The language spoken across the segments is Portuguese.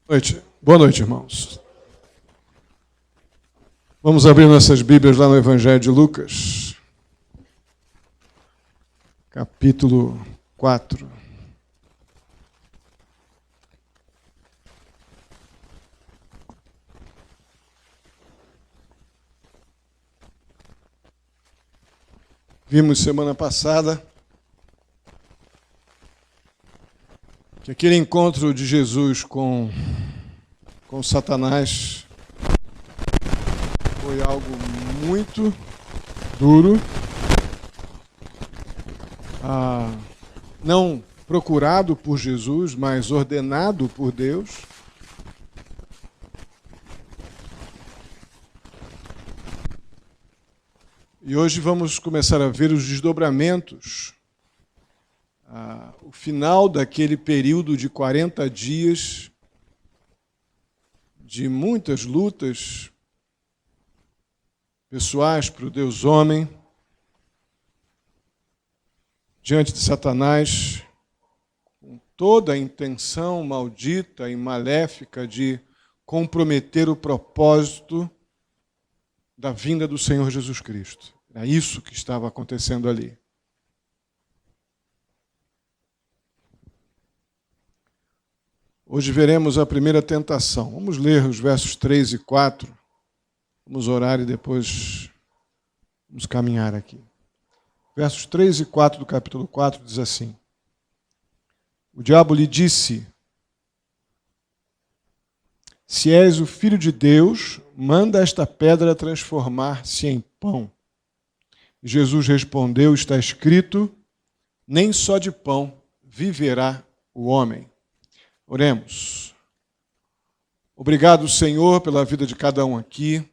Boa noite, irmãos. Vamos abrir nossas Bíblias lá no Evangelho de Lucas, capítulo 4. Vimos semana passada que aquele encontro de Jesus com Satanás foi algo muito duro, não procurado por Jesus, mas ordenado por Deus. E hoje vamos começar a ver os desdobramentos, o final daquele período de 40 dias, de muitas lutas pessoais para o Deus homem, diante de Satanás, com toda a intenção maldita e maléfica de comprometer o propósito da vinda do Senhor Jesus Cristo. Era isso que estava acontecendo ali. Hoje veremos a primeira tentação. Vamos ler os versos 3 e 4. Vamos orar e depois vamos caminhar aqui. Versos 3 e 4 do capítulo 4 diz assim: O diabo lhe disse: Se és o Filho de Deus, manda esta pedra transformar-se em pão. E Jesus respondeu: Está escrito, nem só de pão viverá o homem. Oremos. Obrigado, Senhor, pela vida de cada um aqui.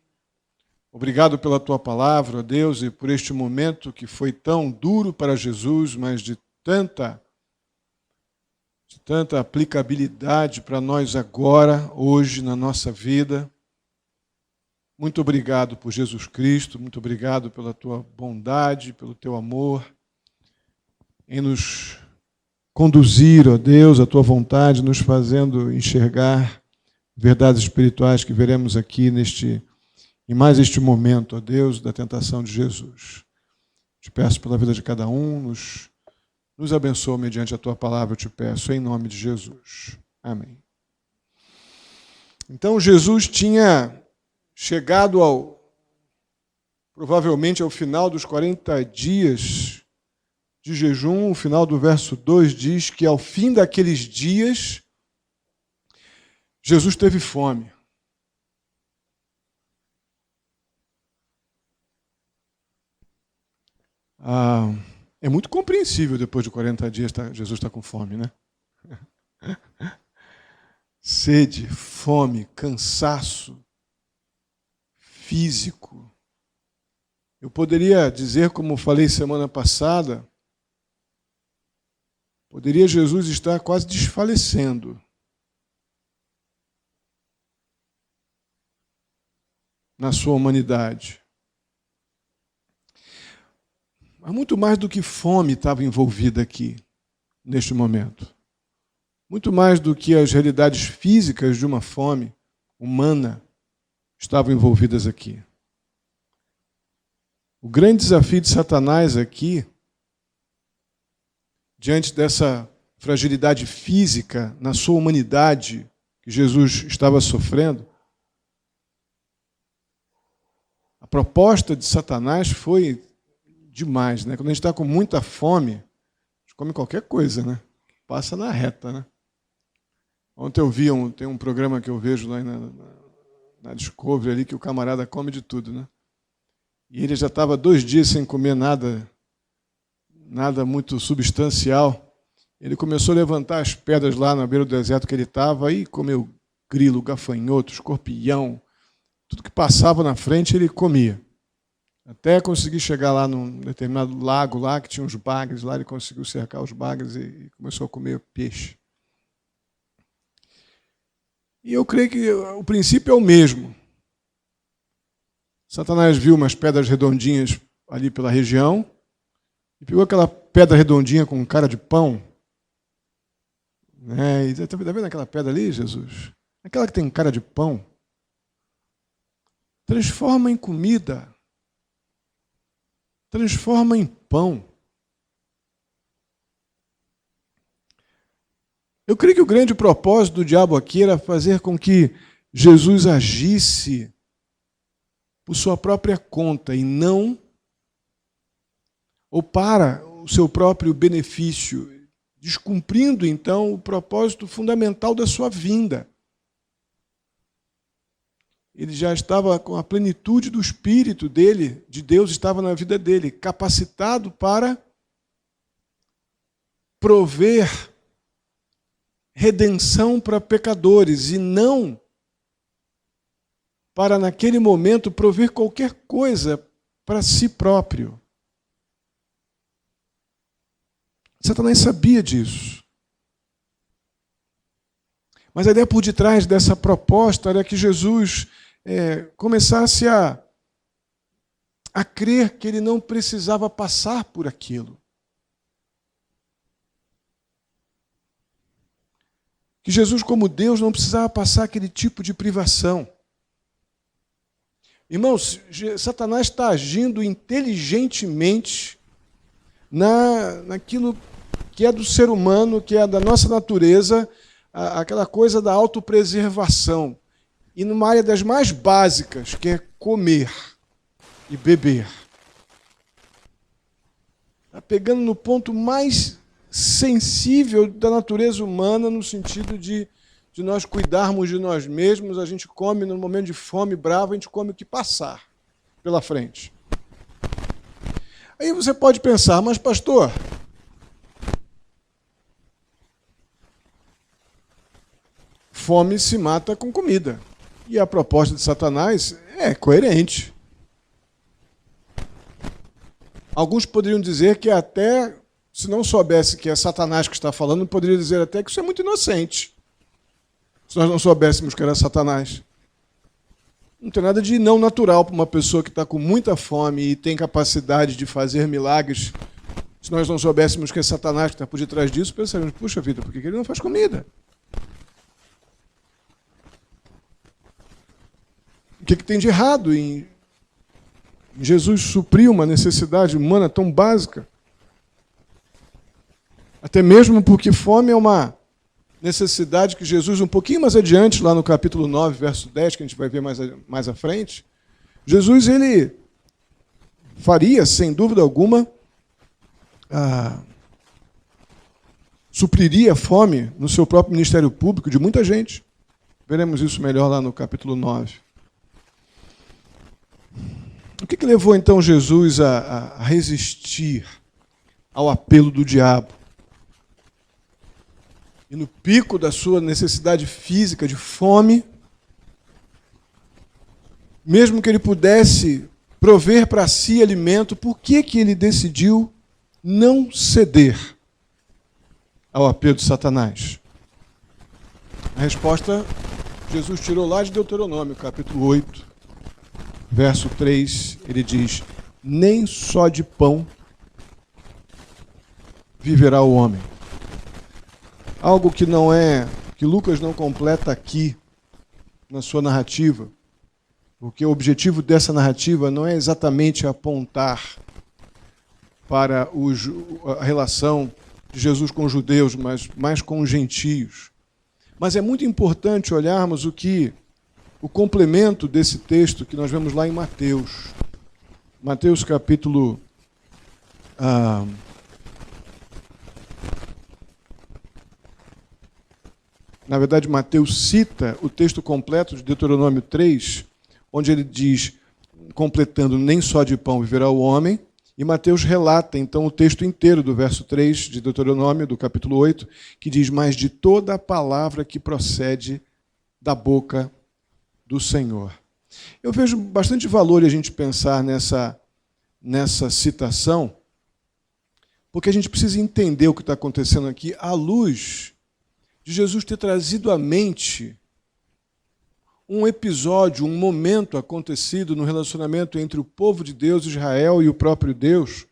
Obrigado pela Tua palavra, ó Deus, e por este momento que foi tão duro para Jesus, mas de tanta aplicabilidade para nós agora, hoje, na nossa vida. Muito obrigado por Jesus Cristo, muito obrigado pela Tua bondade, pelo Teu amor, em nos conduzir, ó Deus, a Tua vontade, nos fazendo enxergar verdades espirituais que veremos aqui em mais este momento, ó Deus, da tentação de Jesus. Te peço pela vida de cada um, nos abençoa mediante a Tua palavra, eu te peço, em nome de Jesus. Amém. Então, Jesus tinha chegado provavelmente ao final dos 40 dias de jejum. O final do verso 2 diz que ao fim daqueles dias, Jesus teve fome. É muito compreensível depois de 40 dias Jesus está com fome, né? Sede, fome, cansaço físico. Eu poderia dizer, como falei semana passada, poderia Jesus estar quase desfalecendo na sua humanidade. Mas muito mais do que fome estava envolvida aqui, neste momento. Muito mais do que as realidades físicas de uma fome humana estavam envolvidas aqui. O grande desafio de Satanás aqui, diante dessa fragilidade física na sua humanidade que Jesus estava sofrendo, a proposta de Satanás foi demais, né? Quando a gente está com muita fome, a gente come qualquer coisa, né? Passa na reta, né? Ontem eu vi, tem um programa que eu vejo lá na Discovery ali, que o camarada come de tudo, né? E ele já estava 2 dias sem comer nada muito substancial. Ele começou a levantar as pedras lá na beira do deserto que ele estava e comeu grilo, gafanhoto, escorpião, tudo que passava na frente ele comia. Até conseguir chegar lá num determinado lago lá, que tinha uns bagres lá, ele conseguiu cercar os bagres e começou a comer peixe. E eu creio que o princípio é o mesmo. Satanás viu umas pedras redondinhas ali pela região e pegou aquela pedra redondinha com cara de pão. E está vendo aquela pedra ali, Jesus? aquela que tem cara de pão, transforma em comida, transforma em pão. Eu creio que o grande propósito do diabo aqui era fazer com que Jesus agisse por sua própria conta e não ou para o seu próprio benefício, descumprindo então o propósito fundamental da sua vinda. Ele já estava com a plenitude do Espírito dele, de Deus estava na vida dele, capacitado para prover redenção para pecadores e não para, naquele momento, prover qualquer coisa para si próprio. Satanás sabia disso. Mas a ideia por detrás dessa proposta era que Jesus começasse a crer que ele não precisava passar por aquilo. Que Jesus, como Deus, não precisava passar aquele tipo de privação. Irmãos, Satanás está agindo inteligentemente naquilo que é do ser humano, que é da nossa natureza, aquela coisa da autopreservação. E numa área das mais básicas, que é comer e beber. Está pegando no ponto mais sensível da natureza humana, no sentido de nós cuidarmos de nós mesmos. A gente come, no momento de fome brava, a gente come o que passar pela frente. Aí você pode pensar, mas pastor, fome se mata com comida. E a proposta de Satanás é coerente. Alguns poderiam dizer que até, se não soubesse que é Satanás que está falando, poderia dizer até que isso é muito inocente. Se nós não soubéssemos que era Satanás. Não tem nada de não natural para uma pessoa que está com muita fome e tem capacidade de fazer milagres. Se nós não soubéssemos que é Satanás que está por detrás disso, pensaríamos, puxa vida, por que ele não faz comida? O que tem de errado em Jesus suprir uma necessidade humana tão básica? Até mesmo porque fome é uma necessidade que Jesus, um pouquinho mais adiante, lá no capítulo 9, verso 10, que a gente vai ver mais à frente, Jesus ele faria, sem dúvida alguma, supriria a fome no seu próprio ministério público de muita gente. Veremos isso melhor lá no capítulo 9. O que levou então Jesus a resistir ao apelo do diabo? E no pico da sua necessidade física de fome, mesmo que ele pudesse prover para si alimento, por que ele decidiu não ceder ao apelo de Satanás? A resposta Jesus tirou lá de Deuteronômio, capítulo 8, verso 3, ele diz: nem só de pão viverá o homem. Algo que não é, que Lucas não completa aqui na sua narrativa, porque o objetivo dessa narrativa não é exatamente apontar para a relação de Jesus com os judeus, mas mais com os gentios. Mas é muito importante olharmos o complemento desse texto que nós vemos lá em Mateus. Mateus capítulo na verdade, Mateus cita o texto completo de Deuteronômio 3, onde ele diz, completando, nem só de pão viverá o homem, e Mateus relata, então, o texto inteiro do verso 3 de Deuteronômio, do capítulo 8, que diz, mas de toda a palavra que procede da boca do Senhor. Eu vejo bastante valor em a gente pensar nessa citação, porque a gente precisa entender o que está acontecendo aqui à luz de Jesus ter trazido à mente um episódio, um momento acontecido no relacionamento entre o povo de Deus, Israel, e o próprio Deus,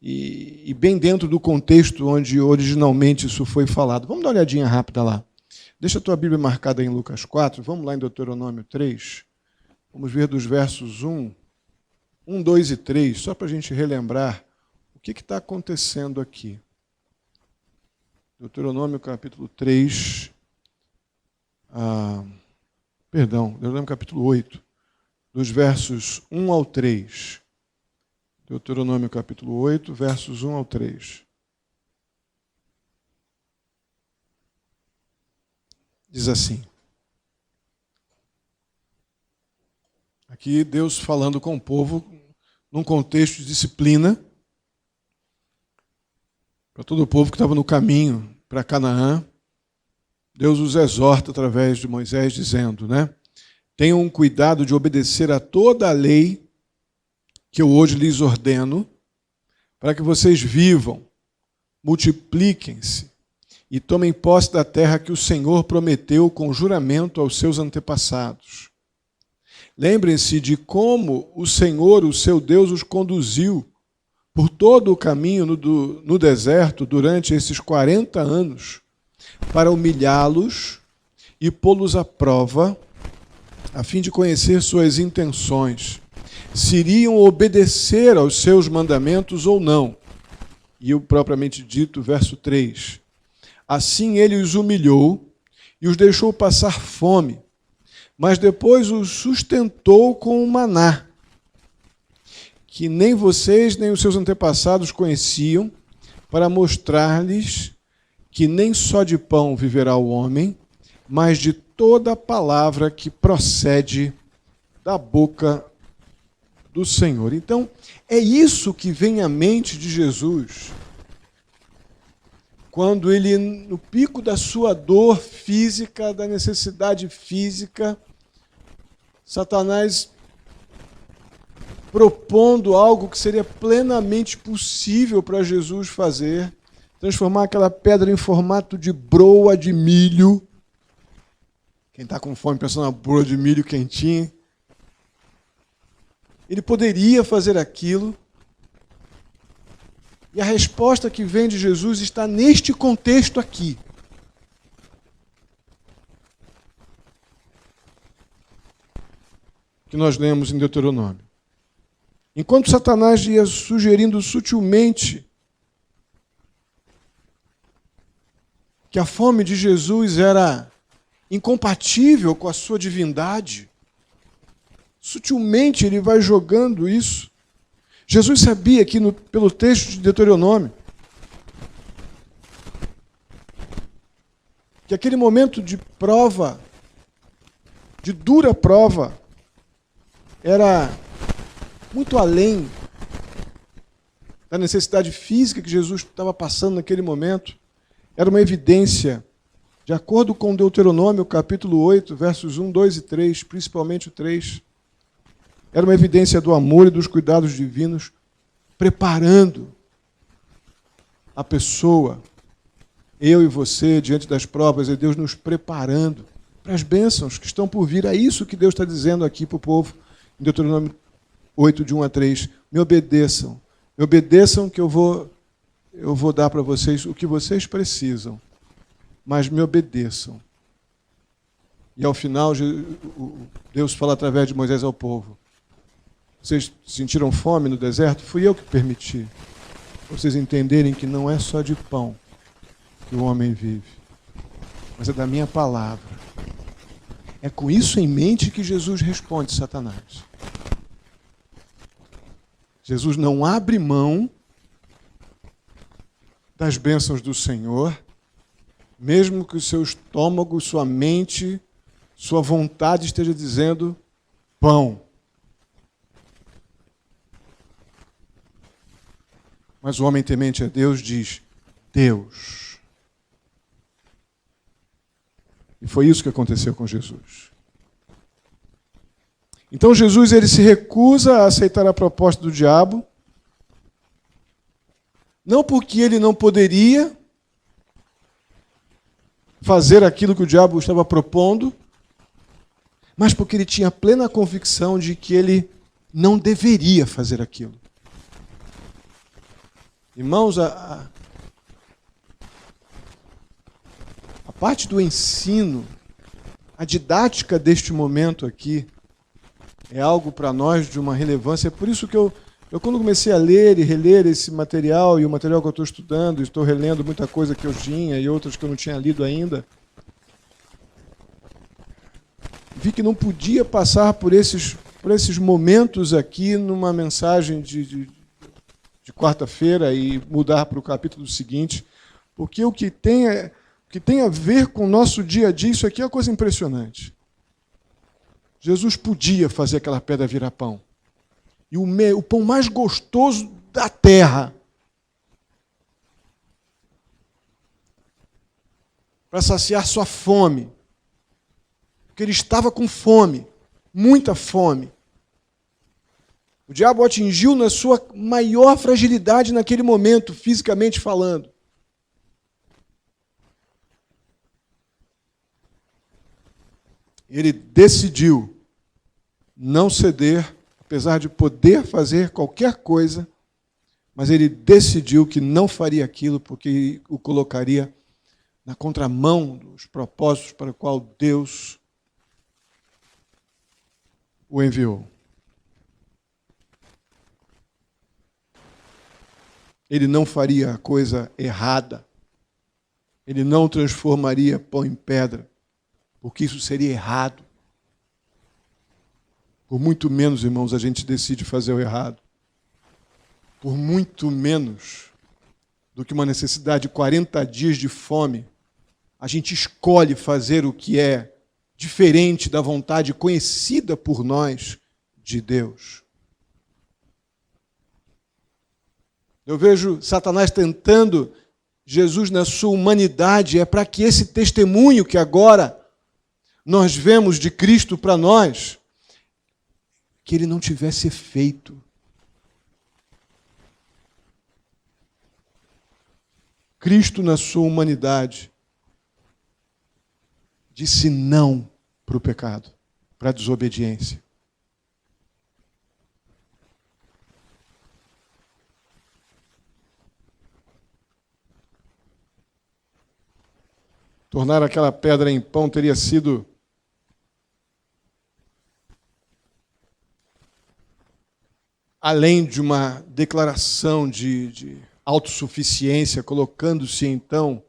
e bem dentro do contexto onde originalmente isso foi falado. Vamos dar uma olhadinha rápida lá. Deixa a tua Bíblia marcada em Lucas 4, vamos lá em Deuteronômio 3. Vamos ver dos versos 1, 2 e 3, só para a gente relembrar o que está acontecendo aqui. Deuteronômio capítulo 3, Deuteronômio capítulo 8, dos versos 1 ao 3. Deuteronômio capítulo 8, versos 1 ao 3. Diz assim. Aqui Deus falando com o povo num contexto de disciplina para todo o povo que estava no caminho para Canaã. Deus os exorta através de Moisés dizendo, né? Tenham cuidado de obedecer a toda a lei que eu hoje lhes ordeno, para que vocês vivam, multipliquem-se e tomem posse da terra que o Senhor prometeu com juramento aos seus antepassados. Lembrem-se de como o Senhor, o seu Deus, os conduziu por todo o caminho no deserto durante esses 40 anos, para humilhá-los e pô-los à prova, a fim de conhecer suas intenções, se iriam obedecer aos seus mandamentos ou não. E o propriamente dito, verso 3. Assim ele os humilhou e os deixou passar fome, mas depois os sustentou com o maná, que nem vocês nem os seus antepassados conheciam, para mostrar-lhes que nem só de pão viverá o homem, mas de toda a palavra que procede da boca do Senhor. Então, é isso que vem à mente de Jesus quando ele, no pico da sua dor física, da necessidade física, Satanás propondo algo que seria plenamente possível para Jesus fazer, transformar aquela pedra em formato de broa de milho. Quem está com fome pensando na broa de milho quentinha. Ele poderia fazer aquilo. E a resposta que vem de Jesus está neste contexto aqui. Que nós lemos em Deuteronômio. Enquanto Satanás ia sugerindo sutilmente que a fome de Jesus era incompatível com a sua divindade, sutilmente ele vai jogando isso. Jesus sabia que, pelo texto de Deuteronômio, que aquele momento de prova, de dura prova, era muito além da necessidade física que Jesus estava passando naquele momento. Era uma evidência, de acordo com Deuteronômio, capítulo 8, versos 1, 2 e 3, principalmente o 3, era uma evidência do amor e dos cuidados divinos, preparando a pessoa, eu e você, diante das provas, é Deus nos preparando para as bênçãos que estão por vir. É isso que Deus está dizendo aqui para o povo, em Deuteronômio 8, de 1 a 3. Me obedeçam que eu vou dar para vocês o que vocês precisam, mas me obedeçam. E ao final, Deus fala através de Moisés ao povo. Vocês sentiram fome no deserto? Fui eu que permiti. Vocês entenderem que não é só de pão que o homem vive, mas é da minha palavra. É com isso em mente que Jesus responde Satanás. Jesus não abre mão das bênçãos do Senhor, mesmo que o seu estômago, sua mente, sua vontade esteja dizendo pão. Mas o homem temente a Deus diz Deus. E foi isso que aconteceu com Jesus. Então Jesus ele se recusa a aceitar a proposta do diabo, não porque ele não poderia fazer aquilo que o diabo estava propondo, mas porque ele tinha plena convicção de que ele não deveria fazer aquilo. Irmãos, a parte do ensino, a didática deste momento aqui, é algo para nós de uma relevância. É por isso que eu quando comecei a ler e reler esse material, e o material que eu estou estudando, estou relendo muita coisa que eu tinha e outras que eu não tinha lido ainda, vi que não podia passar por esses momentos aqui numa mensagem de quarta-feira e mudar para o capítulo seguinte, porque o que tem a ver com o nosso dia a dia, isso aqui é uma coisa impressionante. Jesus podia fazer aquela pedra virar pão. E o pão mais gostoso da terra, para saciar sua fome. Porque ele estava com fome, muita fome. O diabo o atingiu na sua maior fragilidade naquele momento, fisicamente falando. Ele decidiu não ceder, apesar de poder fazer qualquer coisa, mas ele decidiu que não faria aquilo porque o colocaria na contramão dos propósitos para o qual Deus o enviou. Ele não faria a coisa errada. Ele não transformaria pão em pedra, porque isso seria errado. Por muito menos, irmãos, a gente decide fazer o errado. Por muito menos do que uma necessidade de 40 dias de fome, a gente escolhe fazer o que é diferente da vontade conhecida por nós de Deus. Eu vejo Satanás tentando Jesus na sua humanidade, é para que esse testemunho que agora nós vemos de Cristo para nós, que ele não tivesse efeito. Cristo, na sua humanidade, disse não para o pecado, para a desobediência. Tornar aquela pedra em pão teria sido além de uma declaração de autossuficiência, colocando-se então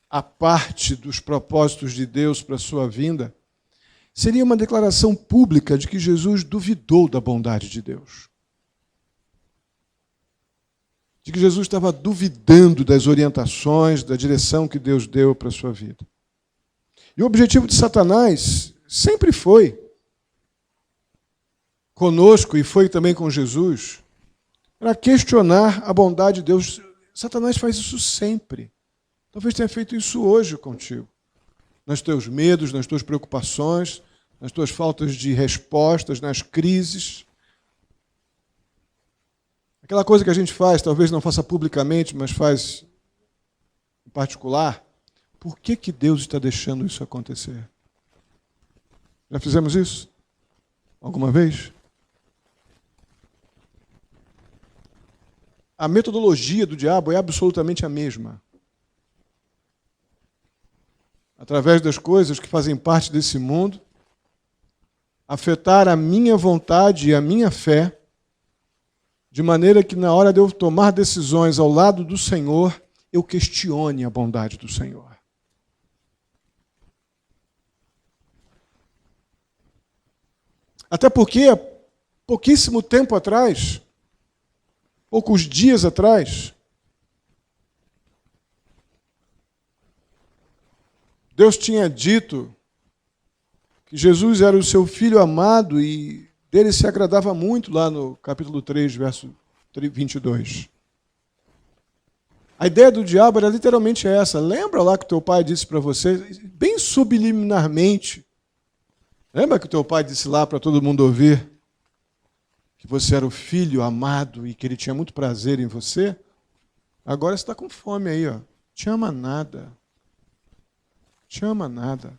à parte dos propósitos de Deus para a sua vinda, seria uma declaração pública de que Jesus duvidou da bondade de Deus. De que Jesus estava duvidando das orientações, da direção que Deus deu para a sua vida. E o objetivo de Satanás sempre foi, conosco e foi também com Jesus, para questionar a bondade de Deus. Satanás faz isso sempre. Talvez tenha feito isso hoje contigo. Nos teus medos, nas tuas preocupações, nas tuas faltas de respostas, nas crises. Aquela coisa que a gente faz, talvez não faça publicamente, mas faz em particular. Por que Deus está deixando isso acontecer? Já fizemos isso? Alguma vez? A metodologia do diabo é absolutamente a mesma. Através das coisas que fazem parte desse mundo, afetar a minha vontade e a minha fé, de maneira que na hora de eu tomar decisões ao lado do Senhor, eu questione a bondade do Senhor. Até porque, há pouquíssimo tempo atrás, poucos dias atrás, Deus tinha dito que Jesus era o seu Filho amado e dele se agradava muito lá no capítulo 3, verso 22. A ideia do diabo era literalmente essa. Lembra lá que teu pai disse para você, bem subliminarmente, lembra que teu pai disse lá para todo mundo ouvir que você era o filho amado e que ele tinha muito prazer em você? Agora você está com fome aí, ó. Te ama nada. Te ama nada.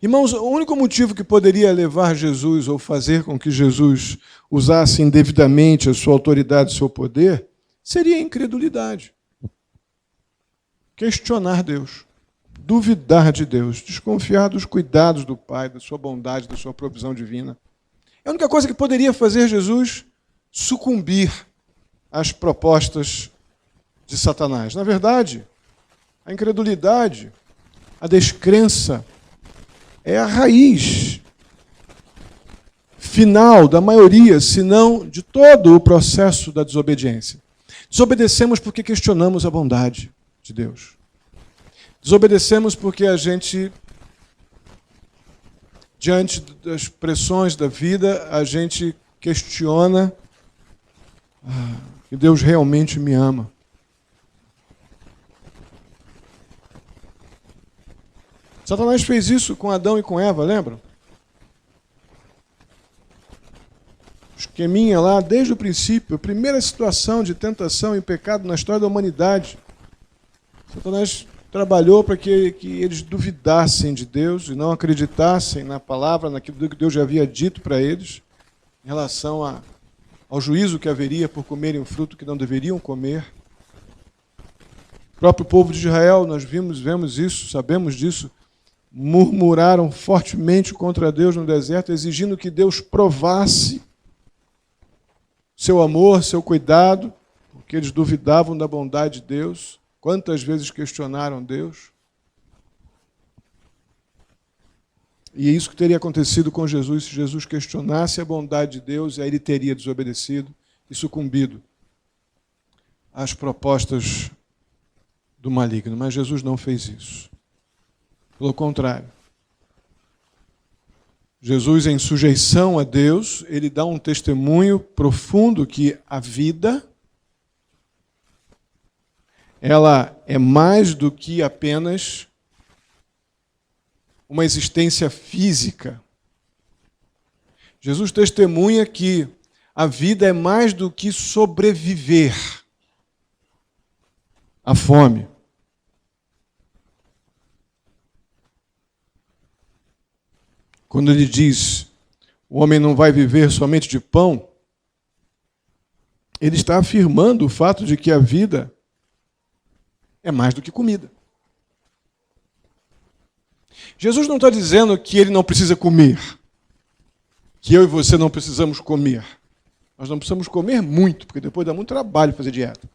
Irmãos, o único motivo que poderia levar Jesus ou fazer com que Jesus usasse indevidamente a sua autoridade, o seu poder, seria a incredulidade. Questionar Deus, duvidar de Deus, desconfiar dos cuidados do Pai, da sua bondade, da sua provisão divina. É a única coisa que poderia fazer Jesus sucumbir às propostas de Satanás. Na verdade, a incredulidade, a descrença, é a raiz final da maioria, se não de todo o processo da desobediência. Desobedecemos porque questionamos a bondade de Deus. Desobedecemos porque a gente, diante das pressões da vida, a gente questiona que Deus realmente me ama. Satanás fez isso com Adão e com Eva, lembram? Esqueminha lá, desde o princípio, a primeira situação de tentação e pecado na história da humanidade. Satanás trabalhou para que eles duvidassem de Deus e não acreditassem na palavra, naquilo que Deus já havia dito para eles, em relação ao juízo que haveria por comerem o fruto que não deveriam comer. O próprio povo de Israel, nós vemos isso, sabemos disso, murmuraram fortemente contra Deus no deserto, exigindo que Deus provasse seu amor, seu cuidado, porque eles duvidavam da bondade de Deus. Quantas vezes questionaram Deus? E é isso que teria acontecido com Jesus, se Jesus questionasse a bondade de Deus, e aí ele teria desobedecido e sucumbido às propostas do maligno. Mas Jesus não fez isso. Pelo contrário. Jesus, em sujeição a Deus, ele dá um testemunho profundo que a vida, ela é mais do que apenas uma existência física. Jesus testemunha que a vida é mais do que sobreviver à fome. Quando ele diz, o homem não vai viver somente de pão, ele está afirmando o fato de que a vida é mais do que comida. Jesus não está dizendo que ele não precisa comer, que eu e você não precisamos comer. Nós não precisamos comer muito, porque depois dá muito trabalho fazer dieta.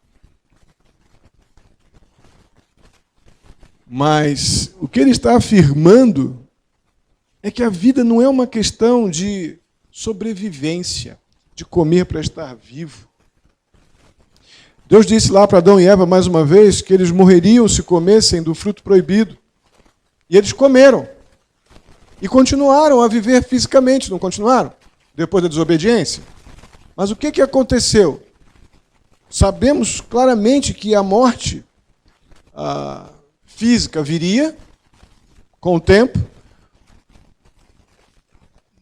Mas o que ele está afirmando é que a vida não é uma questão de sobrevivência, de comer para estar vivo. Deus disse lá para Adão e Eva, mais uma vez, que eles morreriam se comessem do fruto proibido. E eles comeram. E continuaram a viver fisicamente, não continuaram? Depois da desobediência. Mas o que aconteceu? Sabemos claramente que a morte física viria com o tempo,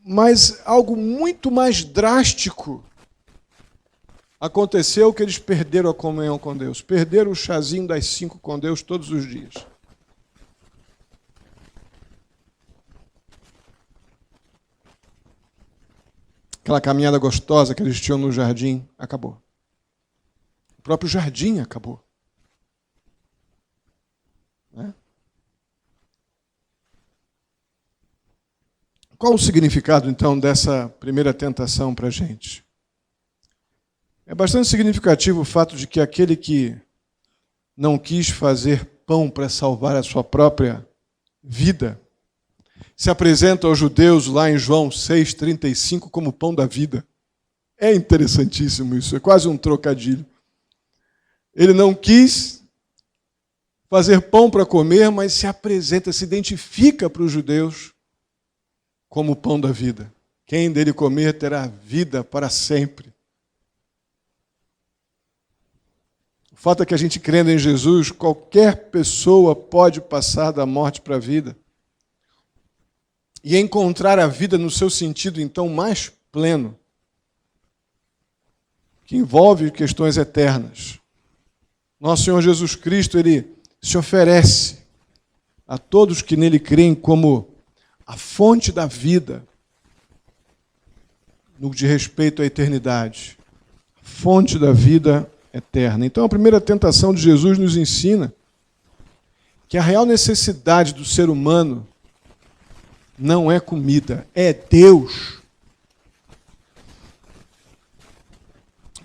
mas algo muito mais drástico aconteceu, que eles perderam a comunhão com Deus. Perderam o chazinho das 5 com Deus todos os dias. Aquela caminhada gostosa que eles tinham no jardim acabou. O próprio jardim acabou. Né? Qual o significado, então, dessa primeira tentação para a gente? É bastante significativo o fato de que aquele que não quis fazer pão para salvar a sua própria vida se apresenta aos judeus lá em João 6,35 como pão da vida. É interessantíssimo isso, é quase um trocadilho. Ele não quis fazer pão para comer, mas se apresenta, se identifica para os judeus como o pão da vida. Quem dele comer terá vida para sempre. O fato é que a gente crendo em Jesus, qualquer pessoa pode passar da morte para a vida e encontrar a vida no seu sentido, então, mais pleno, que envolve questões eternas. Nosso Senhor Jesus Cristo, ele se oferece a todos que nele creem como a fonte da vida, no que diz respeito à eternidade, a fonte da vida eterna. Então, a primeira tentação de Jesus nos ensina que a real necessidade do ser humano não é comida, é Deus.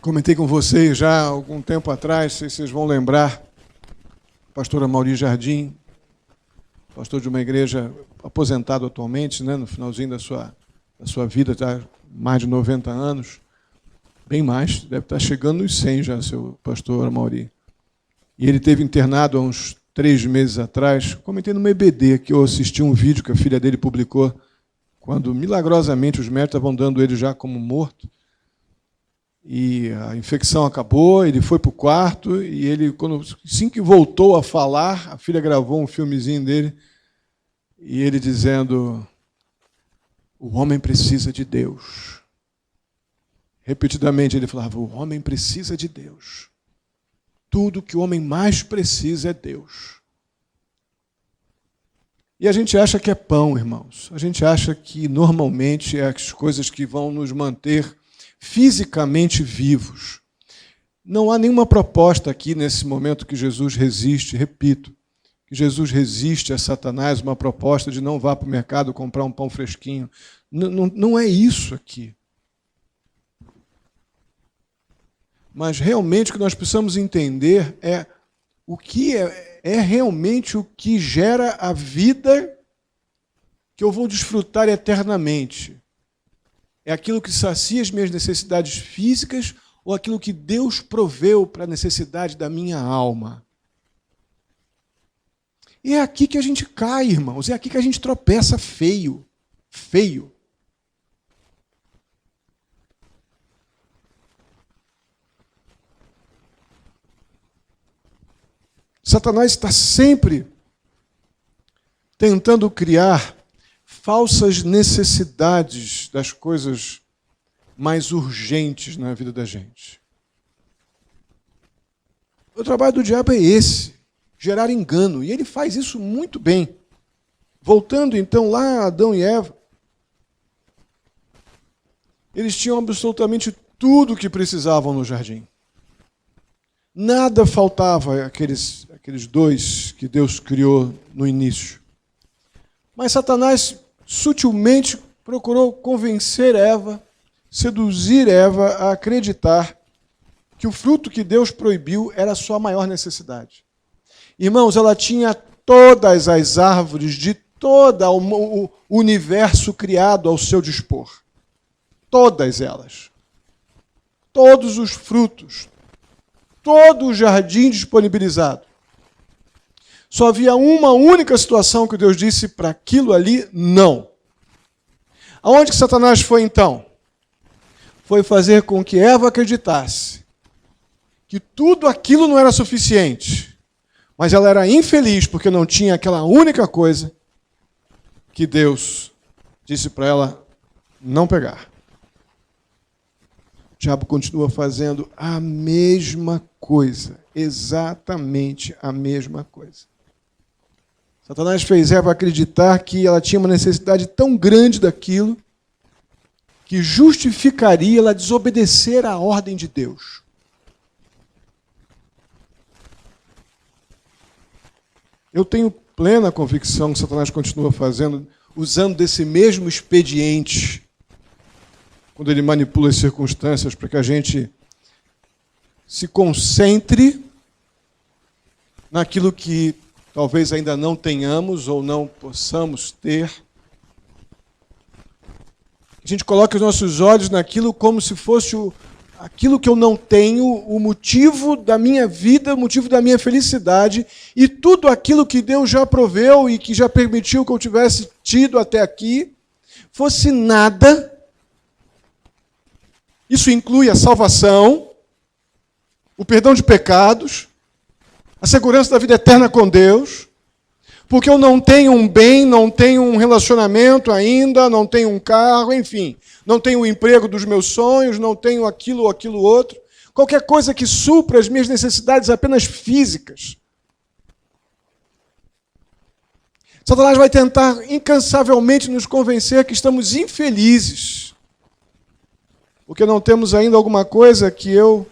Comentei com vocês já há algum tempo atrás, não sei se vocês vão lembrar, a pastora Mauri Jardim, pastor de uma igreja aposentado atualmente, né, no finalzinho da sua vida, está mais de 90 anos, bem mais, deve estar chegando nos 100 já, seu pastor Mauri. E ele esteve internado há uns 3 meses atrás. Comentei no EBD que eu assisti um vídeo que a filha dele publicou, quando milagrosamente os médicos estavam dando ele já como morto. E a infecção acabou, ele foi para o quarto, e ele, assim que voltou a falar, a filha gravou um filmezinho dele, e ele dizendo: o homem precisa de Deus. Repetidamente ele falava: o homem precisa de Deus. Tudo que o homem mais precisa é Deus. E a gente acha que é pão, irmãos. A gente acha que normalmente é as coisas que vão nos manter fisicamente vivos. Não há nenhuma proposta aqui nesse momento que Jesus resiste, repito, que Jesus resiste a Satanás, uma proposta de não vá para o mercado comprar um pão fresquinho. Não é isso aqui. Mas realmente o que nós precisamos entender é o que é realmente o que gera a vida que eu vou desfrutar eternamente. É aquilo que sacia as minhas necessidades físicas ou aquilo que Deus proveu para a necessidade da minha alma? E é aqui que a gente cai, irmãos. É aqui que a gente tropeça feio. Feio. Satanás está sempre tentando criar falsas necessidades das coisas mais urgentes na vida da gente. O trabalho do diabo é esse, gerar engano, e ele faz isso muito bem. Voltando então lá a Adão e Eva, eles tinham absolutamente tudo o que precisavam no jardim. Nada faltava àqueles dois que Deus criou no início. Mas Satanás sutilmente procurou convencer Eva, seduzir Eva a acreditar que o fruto que Deus proibiu era a sua maior necessidade. Irmãos, ela tinha todas as árvores de todo o universo criado ao seu dispor. Todas elas. Todos os frutos. Todo o jardim disponibilizado. Só havia uma única situação que Deus disse para aquilo ali, não. Aonde que Satanás foi então? Foi fazer com que Eva acreditasse que tudo aquilo não era suficiente, mas ela era infeliz porque não tinha aquela única coisa que Deus disse para ela não pegar. O diabo continua fazendo a mesma coisa, exatamente a mesma coisa. Satanás fez Eva acreditar que ela tinha uma necessidade tão grande daquilo que justificaria ela desobedecer à ordem de Deus. Eu tenho plena convicção que Satanás continua fazendo, usando desse mesmo expediente, quando ele manipula as circunstâncias para que a gente se concentre naquilo que talvez ainda não tenhamos ou não possamos ter. A gente coloca os nossos olhos naquilo como se fosse aquilo que eu não tenho, o motivo da minha vida, o motivo da minha felicidade, e tudo aquilo que Deus já proveu e que já permitiu que eu tivesse tido até aqui, fosse nada. Isso inclui a salvação, o perdão de pecados, a segurança da vida eterna com Deus, porque eu não tenho um bem, não tenho um relacionamento ainda, não tenho um carro, enfim, não tenho o emprego dos meus sonhos, não tenho aquilo ou aquilo outro, qualquer coisa que supra as minhas necessidades apenas físicas. Satanás vai tentar incansavelmente nos convencer que estamos infelizes, porque não temos ainda alguma coisa que eu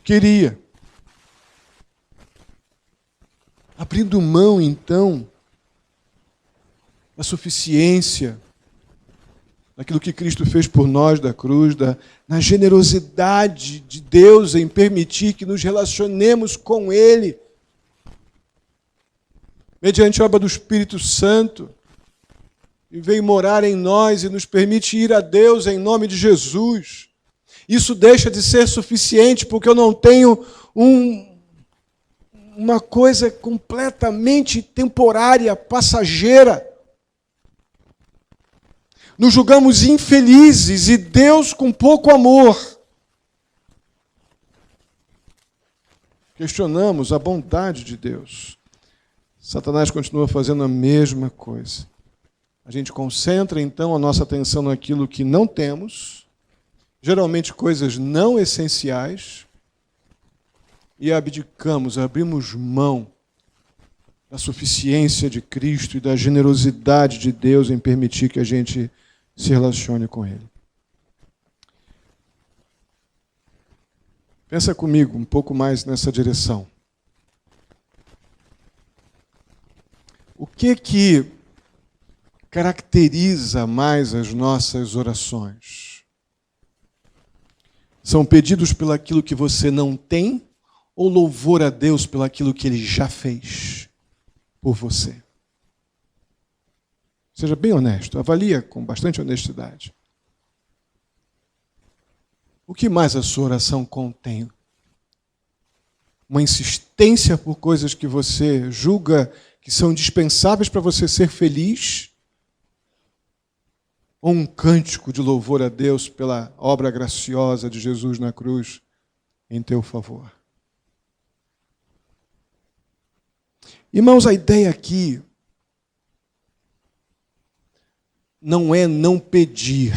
queria. Abrindo mão, então, da suficiência, daquilo que Cristo fez por nós da cruz, na generosidade de Deus em permitir que nos relacionemos com Ele, mediante a obra do Espírito Santo, e veio morar em nós e nos permite ir a Deus em nome de Jesus. Isso deixa de ser suficiente, porque eu não tenho uma coisa completamente temporária, passageira. Nos julgamos infelizes e Deus com pouco amor. Questionamos a bondade de Deus. Satanás continua fazendo a mesma coisa. A gente concentra, então, a nossa atenção naquilo que não temos, geralmente coisas não essenciais, e abdicamos, abrimos mão da suficiência de Cristo e da generosidade de Deus em permitir que a gente se relacione com Ele. Pensa comigo um pouco mais nessa direção. O que caracteriza mais as nossas orações? São pedidos pelaquilo que você não tem ou louvor a Deus pelaquilo que Ele já fez por você? Seja bem honesto, avalia com bastante honestidade. O que mais a sua oração contém? Uma insistência por coisas que você julga que são indispensáveis para você ser feliz? Ou um cântico de louvor a Deus pela obra graciosa de Jesus na cruz em teu favor? Irmãos, a ideia aqui não é não pedir.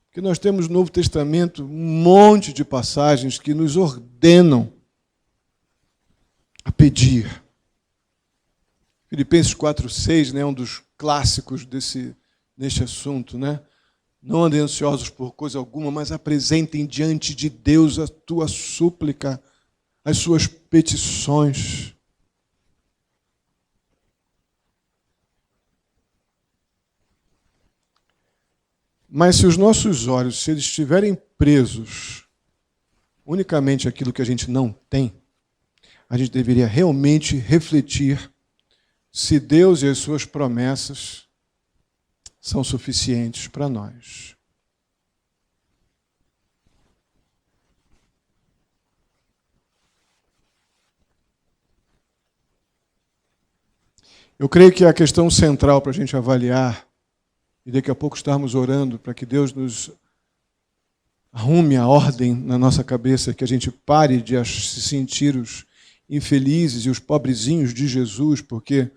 Porque nós temos no Novo Testamento um monte de passagens que nos ordenam a pedir. Filipenses 4:6, né, é um dos clássicos neste assunto, né? Não andem ansiosos por coisa alguma, mas apresentem diante de Deus a tua súplica, as suas petições. Mas se os nossos olhos, se eles estiverem presos unicamente àquilo que a gente não tem, a gente deveria realmente refletir se Deus e as suas promessas são suficientes para nós. Eu creio que a questão central para a gente avaliar, e daqui a pouco estarmos orando para que Deus nos arrume a ordem na nossa cabeça, que a gente pare de se sentir os infelizes e os pobrezinhos de Jesus, porque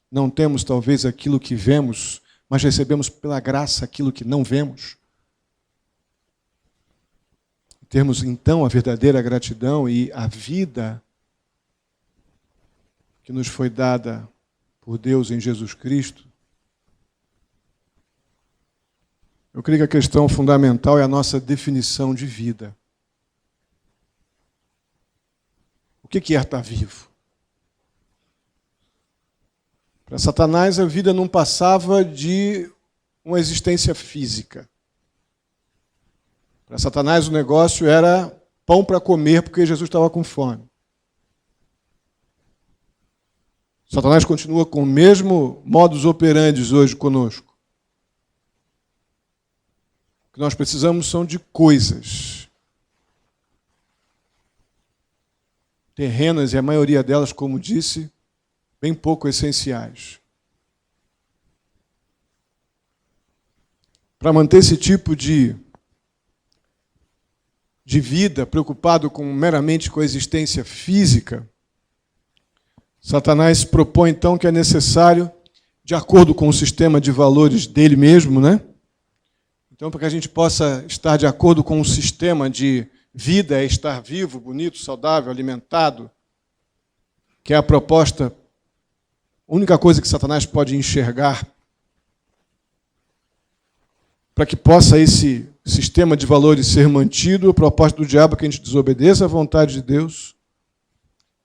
não temos talvez aquilo que vemos, mas recebemos pela graça aquilo que não vemos. Termos então a verdadeira gratidão e a vida que nos foi dada por Deus em Jesus Cristo. Eu creio que a questão fundamental é a nossa definição de vida. O que é estar vivo? Para Satanás, a vida não passava de uma existência física. Para Satanás, o negócio era pão para comer, porque Jesus estava com fome. Satanás continua com o mesmo modus operandi hoje conosco. O que nós precisamos são de coisas terrenas, e a maioria delas, como disse, bem pouco essenciais. Para manter esse tipo de vida, preocupado meramente com a existência física, Satanás propõe então que é necessário, de acordo com o sistema de valores dele mesmo, né? Então, para que a gente possa estar de acordo com o sistema de vida, é estar vivo, bonito, saudável, alimentado, que é a proposta A única coisa que Satanás pode enxergar para que possa esse sistema de valores ser mantido, a proposta do diabo é que a gente desobedeça à vontade de Deus,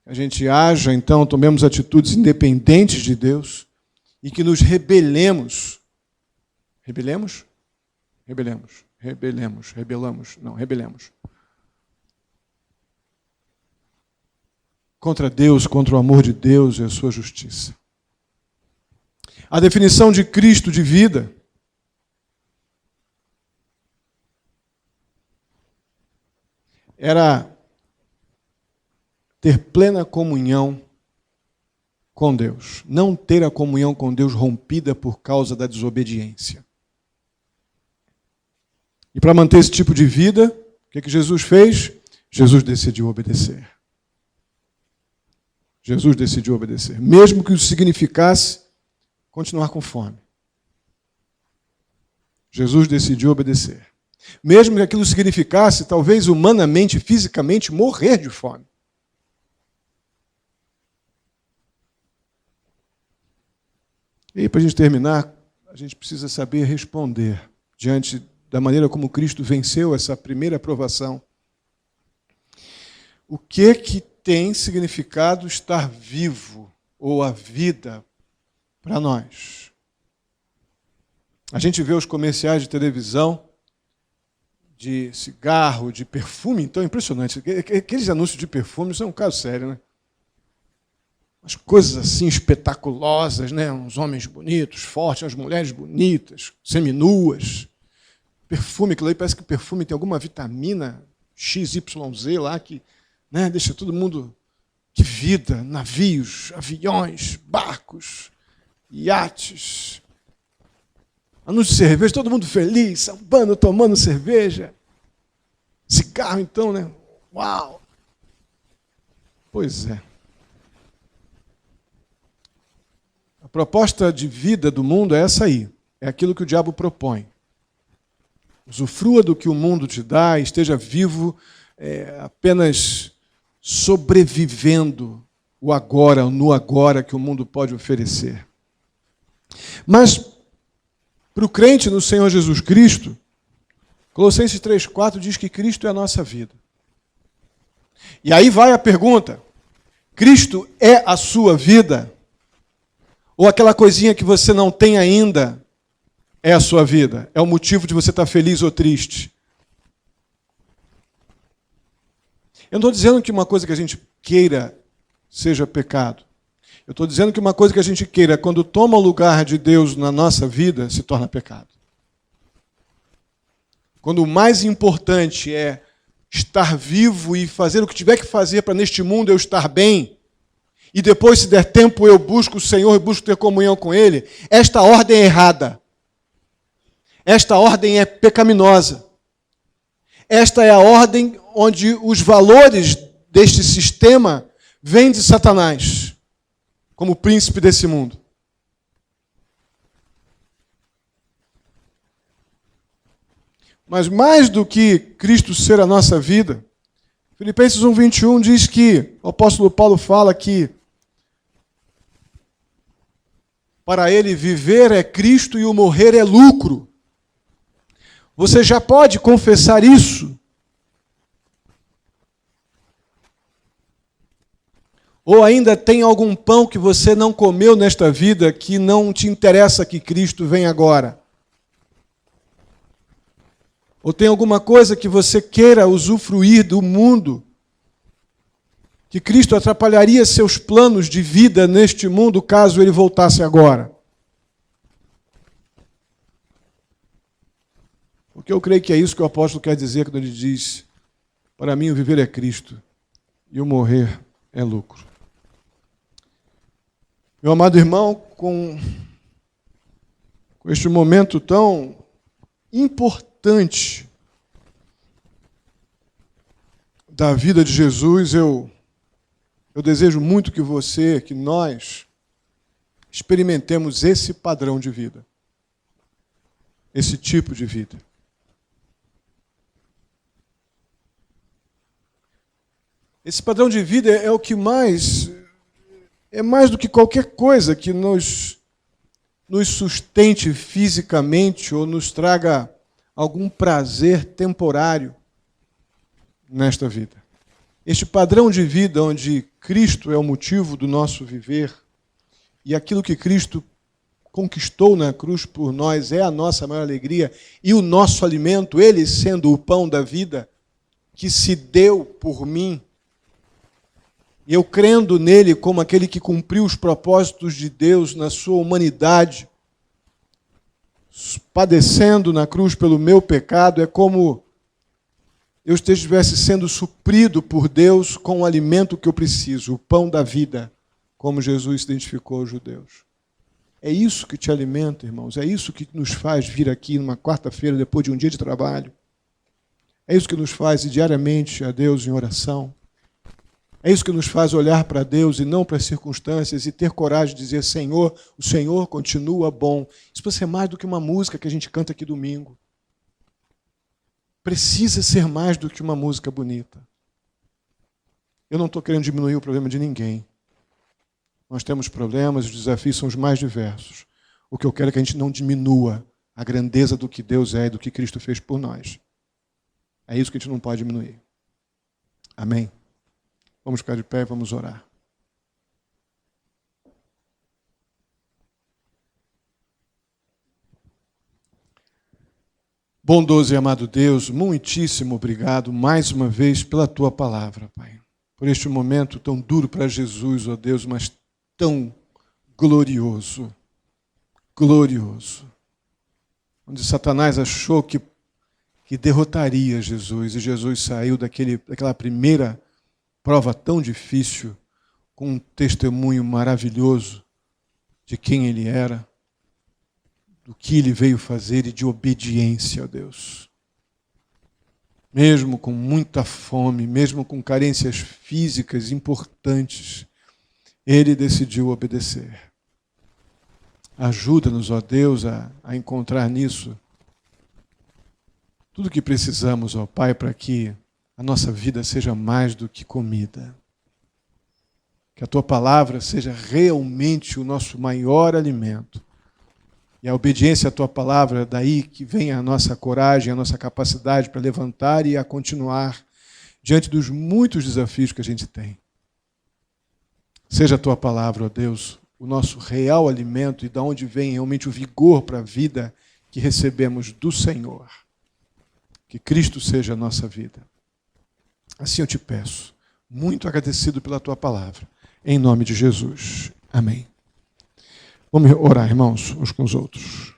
a gente haja, então, tomemos atitudes independentes de Deus e que nos rebelemos. Rebelemos? Rebelemos. Contra Deus, contra o amor de Deus e a sua justiça. A definição de Cristo de vida era ter plena comunhão com Deus. Não ter a comunhão com Deus rompida por causa da desobediência. E para manter esse tipo de vida, o que Jesus fez? Jesus decidiu obedecer. Jesus decidiu obedecer. Mesmo que isso significasse continuar com fome. Jesus decidiu obedecer. Mesmo que aquilo significasse, talvez humanamente, fisicamente, morrer de fome. E para a gente terminar, a gente precisa saber responder diante da maneira como Cristo venceu essa primeira provação. O que tem significado estar vivo, ou a vida, para nós? A gente vê os comerciais de televisão, de cigarro, de perfume, então é impressionante. Aqueles anúncios de perfume são um caso sério, né? Umas coisas assim espetaculosas, né? Uns homens bonitos, fortes, umas mulheres bonitas, seminuas. Perfume, aquilo aí parece que perfume tem alguma vitamina XYZ lá que, né, deixa todo mundo... Que vida! Navios, aviões, barcos, iates. Anúncio de cerveja, todo mundo feliz, sambando, tomando cerveja. Cigarro, então, né? Uau! Pois é. A proposta de vida do mundo é essa aí. É aquilo que o diabo propõe. Usufrua do que o mundo te dá, esteja vivo apenas sobrevivendo o agora, no agora que o mundo pode oferecer. Mas, para o crente no Senhor Jesus Cristo, Colossenses 3,4 diz que Cristo é a nossa vida. E aí vai a pergunta: Cristo é a sua vida? Ou aquela coisinha que você não tem ainda é a sua vida? É o motivo de você estar feliz ou triste? Eu não estou dizendo que uma coisa que a gente queira seja pecado. Eu estou dizendo que uma coisa que a gente queira, quando toma o lugar de Deus na nossa vida, se torna pecado. Quando o mais importante é estar vivo e fazer o que tiver que fazer para neste mundo eu estar bem, e depois, se der tempo, eu busco o Senhor e busco ter comunhão com Ele, esta ordem é errada. Esta ordem é pecaminosa. Esta é a ordem onde os valores deste sistema vêm de Satanás, como príncipe desse mundo. Mas mais do que Cristo ser a nossa vida, Filipenses 1:21 diz que, o apóstolo Paulo fala que para ele viver é Cristo e o morrer é lucro. Você já pode confessar isso? Ou ainda tem algum pão que você não comeu nesta vida que não te interessa que Cristo venha agora? Ou tem alguma coisa que você queira usufruir do mundo, que Cristo atrapalharia seus planos de vida neste mundo caso ele voltasse agora? Porque eu creio que é isso que o apóstolo quer dizer quando ele diz: para mim o viver é Cristo e o morrer é lucro. Meu amado irmão, com este momento tão importante da vida de Jesus, eu desejo muito que você, que nós, experimentemos esse padrão de vida, esse tipo de vida. Esse padrão de vida é o que mais é mais do que qualquer coisa que nos sustente fisicamente ou nos traga algum prazer temporário nesta vida. Este padrão de vida onde Cristo é o motivo do nosso viver e aquilo que Cristo conquistou na cruz por nós é a nossa maior alegria e o nosso alimento, Ele sendo o pão da vida, que se deu por mim, e eu crendo nele como aquele que cumpriu os propósitos de Deus na sua humanidade, padecendo na cruz pelo meu pecado, é como eu estivesse sendo suprido por Deus com o alimento que eu preciso, o pão da vida, como Jesus identificou aos judeus. É isso que te alimenta, irmãos, é isso que nos faz vir aqui numa quarta-feira, depois de um dia de trabalho. É isso que nos faz ir diariamente a Deus em oração. É isso que nos faz olhar para Deus e não para as circunstâncias e ter coragem de dizer, Senhor, o Senhor continua bom. Isso pode ser mais do que uma música que a gente canta aqui domingo. Precisa ser mais do que uma música bonita. Eu não estou querendo diminuir o problema de ninguém. Nós temos problemas, os desafios são os mais diversos. O que eu quero é que a gente não diminua a grandeza do que Deus é e do que Cristo fez por nós. É isso que a gente não pode diminuir. Amém? Vamos ficar de pé e vamos orar. Bondoso e amado Deus, muitíssimo obrigado mais uma vez pela Tua palavra, Pai. Por este momento tão duro para Jesus, ó Deus, mas tão glorioso. Glorioso. Onde Satanás achou que derrotaria Jesus, e Jesus saiu daquela primeira prova tão difícil, com um testemunho maravilhoso de quem ele era, do que ele veio fazer e de obediência a Deus. Mesmo com muita fome, mesmo com carências físicas importantes, ele decidiu obedecer. Ajuda-nos, ó Deus, a encontrar nisso tudo o que precisamos, ó Pai, para que a nossa vida seja mais do que comida. Que a Tua palavra seja realmente o nosso maior alimento. E a obediência à Tua palavra, daí que vem a nossa coragem, a nossa capacidade para levantar e a continuar diante dos muitos desafios que a gente tem. Seja a Tua palavra, ó Deus, o nosso real alimento e da onde vem realmente o vigor para a vida que recebemos do Senhor. Que Cristo seja a nossa vida. Assim eu te peço, muito agradecido pela Tua palavra, em nome de Jesus. Amém. Vamos orar, irmãos, uns com os outros.